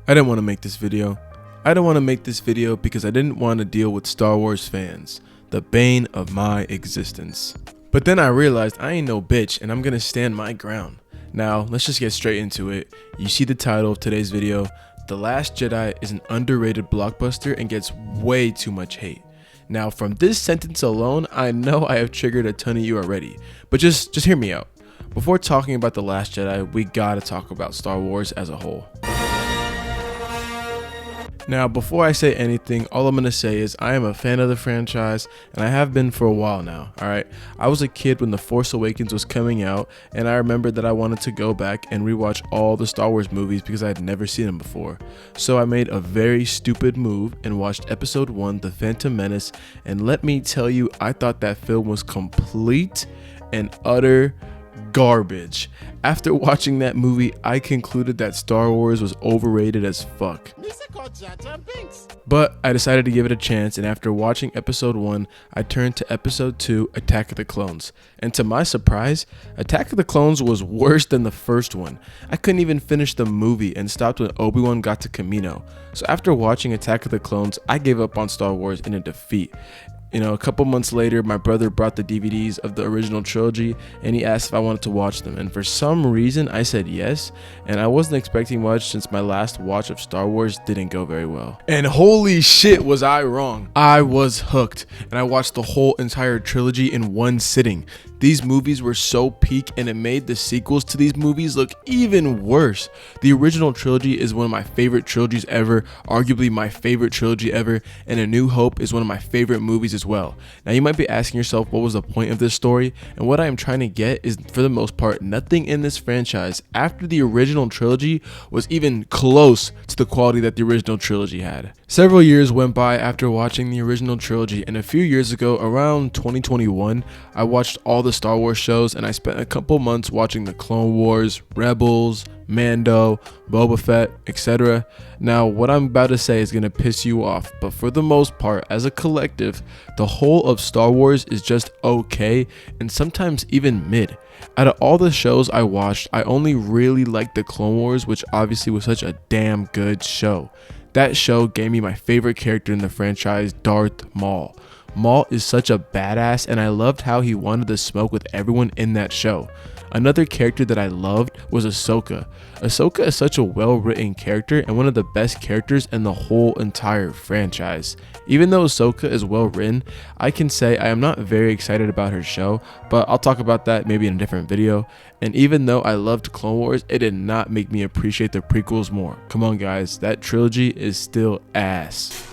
I didn't want to make this video. I didn't want to make this video because I didn't want to deal with Star Wars fans, the bane of my existence. But then I realized I ain't no bitch and I'm gonna stand my ground. Now, let's just get straight into it. You see the title of today's video. The Last Jedi is an underrated blockbuster and gets way too much hate. Now, from this sentence alone, I know I have triggered a ton of you already, but just hear me out. Before talking about The Last Jedi, we gotta talk about Star Wars as a whole. Now, before I say anything, all I'm going to say is I am a fan of the franchise, and I have been for a while now, alright? I was a kid when The Force Awakens was coming out, and I remember that I wanted to go back and rewatch all the Star Wars movies because I had never seen them before. So I made a very stupid move and watched Episode 1, The Phantom Menace, and let me tell you, I thought that film was complete and utter garbage. After watching that movie, I concluded that Star Wars was overrated as fuck. But I decided to give it a chance, and after watching Episode 1, I turned to Episode 2, Attack of the Clones. And to my surprise, Attack of the Clones was worse than the first one. I couldn't even finish the movie and stopped when Obi-Wan got to Kamino. So after watching Attack of the Clones, I gave up on Star Wars in a defeat. A couple months later, my brother brought the DVDs of the original trilogy and he asked if I wanted to watch them. And for some reason, I said yes. And I wasn't expecting much since my last watch of Star Wars didn't go very well. And holy shit, was I wrong. I was hooked and I watched the whole entire trilogy in one sitting. These movies were so peak and it made the sequels to these movies look even worse. The original trilogy is one of my favorite trilogies ever, arguably my favorite trilogy ever, and A New Hope is one of my favorite movies as well. Now you might be asking yourself what was the point of this story, and what I am trying to get is, for the most part, nothing in this franchise after the original trilogy was even close to the quality that the original trilogy had. Several years went by after watching the original trilogy, and a few years ago, around 2021, I watched all the Star Wars shows and I spent a couple months watching the Clone Wars, Rebels, Mando, Boba Fett, etc. Now, what I'm about to say is going to piss you off, but for the most part, as a collective, the whole of Star Wars is just okay and sometimes even mid. Out of all the shows I watched, I only really liked the Clone Wars, which obviously was such a damn good show. That show gave me my favorite character in the franchise, Darth Maul. Maul is such a badass and I loved how he wanted to smoke with everyone in that show. Another character that I loved was Ahsoka. Ahsoka is such a well-written character and one of the best characters in the whole entire franchise. Even though Ahsoka is well-written, I can say I am not very excited about her show, but I'll talk about that maybe in a different video. And even though I loved Clone Wars, it did not make me appreciate the prequels more. Come on guys, that trilogy is still ass.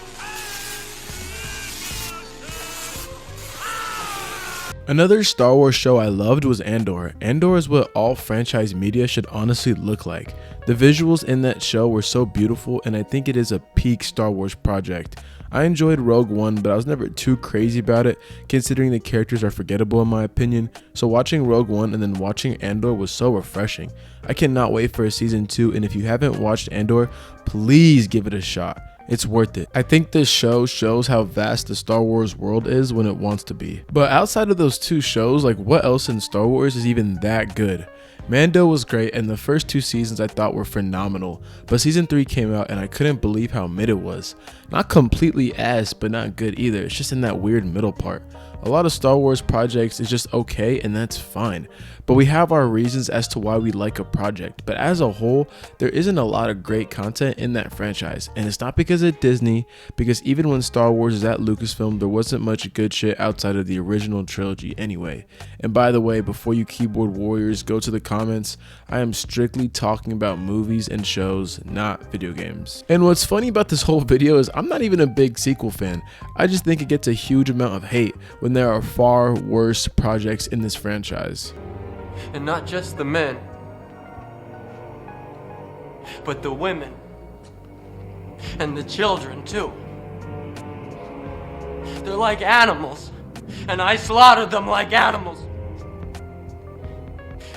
Another Star Wars show I loved was Andor. Andor is what all franchise media should honestly look like. The visuals in that show were so beautiful and I think it is a peak Star Wars project. I enjoyed Rogue One, but I was never too crazy about it considering the characters are forgettable in my opinion. So watching Rogue One and then watching Andor was so refreshing. I cannot wait for a season 2, and if you haven't watched Andor, please give it a shot. It's worth it. I think this show shows how vast the Star Wars world is when it wants to be. But outside of those two shows, like what else in Star Wars is even that good? Mando was great and the first 2 seasons I thought were phenomenal, but season 3 came out and I couldn't believe how mid it was. Not completely ass, but not good either. It's just in that weird middle part. A lot of Star Wars projects is just okay and that's fine, but we have our reasons as to why we like a project. But as a whole, there isn't a lot of great content in that franchise, and it's not because of Disney, because even when Star Wars is at Lucasfilm, there wasn't much good shit outside of the original trilogy anyway. And by the way, before you keyboard warriors go to the comments, I am strictly talking about movies and shows, not video games. And what's funny about this whole video is I'm not even a big sequel fan. I just think it gets a huge amount of hate when there are far worse projects in this franchise. And not just the men, but the women and the children too. They're like animals, and I slaughtered them like animals.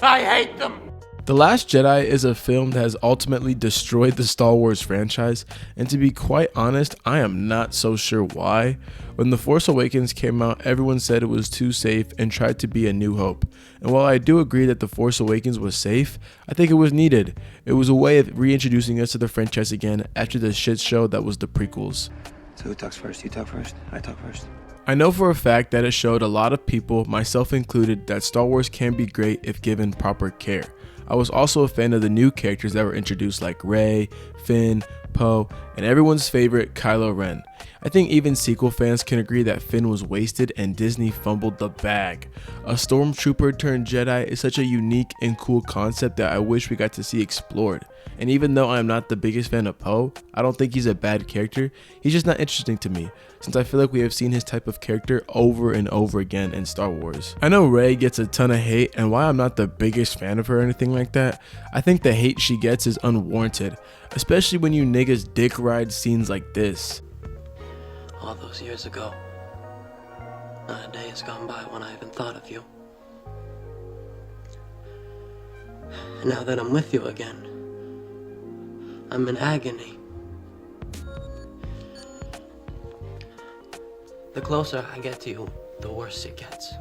I hate them. The Last Jedi is a film that has ultimately destroyed the Star Wars franchise, and to be quite honest, I am not so sure why. When The Force Awakens came out, everyone said it was too safe and tried to be A New Hope. And while I do agree that The Force Awakens was safe, I think it was needed. It was a way of reintroducing us to the franchise again after the shit show that was the prequels. So who talks first? You talk first? I talk first. I know for a fact that it showed a lot of people, myself included, that Star Wars can be great if given proper care. I was also a fan of the new characters that were introduced like Rey, Finn, Poe, and everyone's favorite Kylo Ren. I think even sequel fans can agree that Finn was wasted and Disney fumbled the bag. A stormtrooper turned Jedi is such a unique and cool concept that I wish we got to see explored. And even though I'm not the biggest fan of Poe, I don't think he's a bad character, he's just not interesting to me, since I feel like we have seen his type of character over and over again in Star Wars. I know Rey gets a ton of hate, and while I'm not the biggest fan of her or anything like that, I think the hate she gets is unwarranted, especially when you niggas dick ride scenes like this. All those years ago, not a day has gone by when I haven't thought of you. And now that I'm with you again, I'm in agony. The closer I get to you, the worse it gets.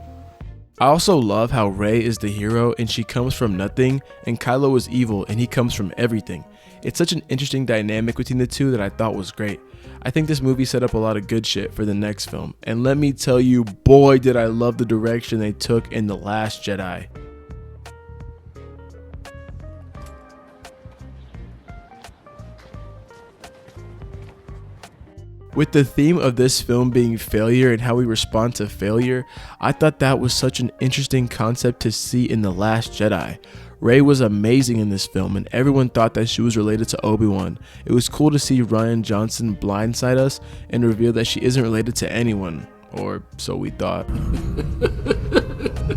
I also love how Rey is the hero and she comes from nothing, and Kylo is evil and he comes from everything. It's such an interesting dynamic between the two that I thought was great. I think this movie set up a lot of good shit for the next film, and let me tell you, boy did I love the direction they took in The Last Jedi. With the theme of this film being failure and how we respond to failure, I thought that was such an interesting concept to see in The Last Jedi. Rey was amazing in this film and everyone thought that she was related to Obi-Wan. It was cool to see Rian Johnson blindside us and reveal that she isn't related to anyone, or so we thought.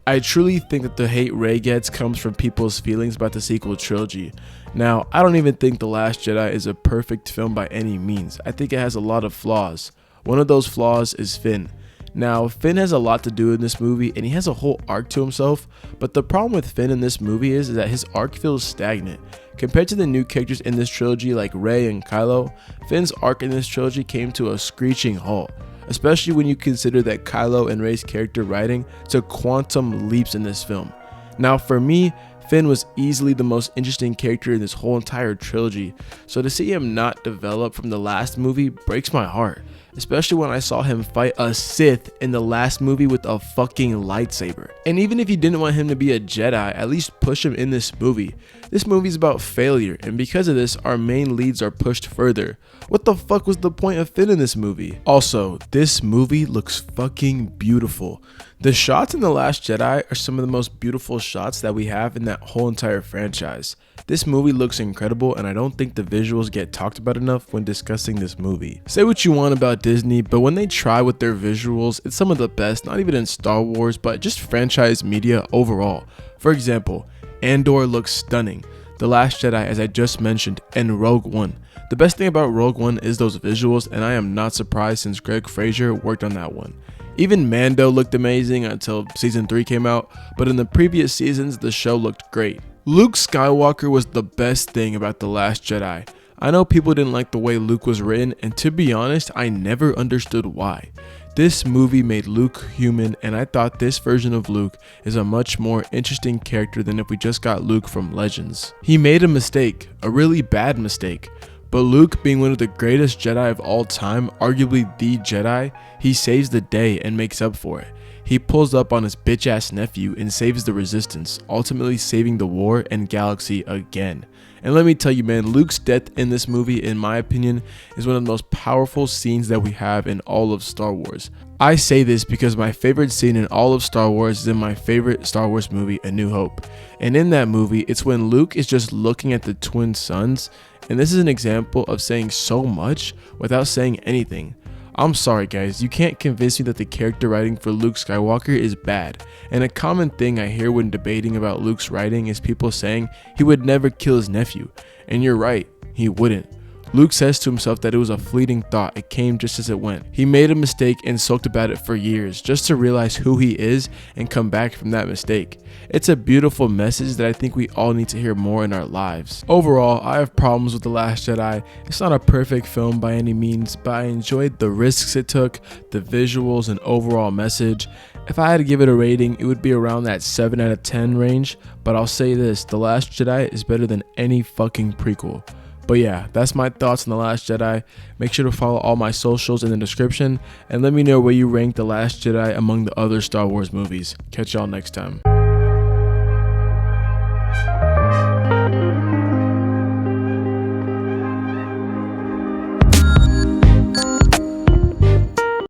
I truly think that the hate Rey gets comes from people's feelings about the sequel trilogy. Now, I don't even think The Last Jedi is a perfect film by any means. I think it has a lot of flaws. One of those flaws is Finn. Now, Finn has a lot to do in this movie and he has a whole arc to himself, but the problem with Finn in this movie is that his arc feels stagnant. Compared to the new characters in this trilogy like Rey and Kylo, Finn's arc in this trilogy came to a screeching halt, especially when you consider that Kylo and Rey's character writing took quantum leaps in this film. Now for me, Finn was easily the most interesting character in this whole entire trilogy, so to see him not develop from the last movie breaks my heart, especially when I saw him fight a Sith in the last movie with a fucking lightsaber. And even if you didn't want him to be a Jedi, at least push him in this movie. This movie's about failure, and because of this, our main leads are pushed further. What the fuck was the point of Finn in this movie? Also, this movie looks fucking beautiful. The shots in The Last Jedi are some of the most beautiful shots that we have in that whole entire franchise. This movie looks incredible and I don't think the visuals get talked about enough when discussing this movie. Say what you want about Disney, but when they try with their visuals, it's some of the best, not even in Star Wars, but just franchise media overall. For example, Andor looks stunning, The Last Jedi as I just mentioned, and Rogue One. The best thing about Rogue One is those visuals, and I am not surprised since Greg Fraser worked on that one. Even Mando looked amazing until season 3 came out, but in the previous seasons the show looked great. Luke Skywalker was the best thing about The Last Jedi. I know people didn't like the way Luke was written, and to be honest, I never understood why. This movie made Luke human, and I thought this version of Luke is a much more interesting character than if we just got Luke from Legends. He made a mistake, a really bad mistake. But Luke, being one of the greatest Jedi of all time, arguably the Jedi, he saves the day and makes up for it. He pulls up on his bitch ass nephew and saves the resistance, ultimately saving the war and galaxy again. And let me tell you man, Luke's death in this movie, in my opinion, is one of the most powerful scenes that we have in all of Star Wars. I say this because my favorite scene in all of Star Wars is in my favorite Star Wars movie, A New Hope. And in that movie, it's when Luke is just looking at the twin suns, and this is an example of saying so much without saying anything. I'm sorry guys, you can't convince me that the character writing for Luke Skywalker is bad. And a common thing I hear when debating about Luke's writing is people saying he would never kill his nephew. And you're right, he wouldn't. Luke says to himself that it was a fleeting thought, it came just as it went. He made a mistake and sulked about it for years, just to realize who he is and come back from that mistake. It's a beautiful message that I think we all need to hear more in our lives. Overall, I have problems with The Last Jedi. It's not a perfect film by any means, but I enjoyed the risks it took, the visuals, and overall message. If I had to give it a rating, it would be around that 7 out of 10 range, but I'll say this, The Last Jedi is better than any fucking prequel. But yeah, that's my thoughts on The Last Jedi. Make sure to follow all my socials in the description, and let me know where you rank The Last Jedi among the other Star Wars movies. Catch y'all next time.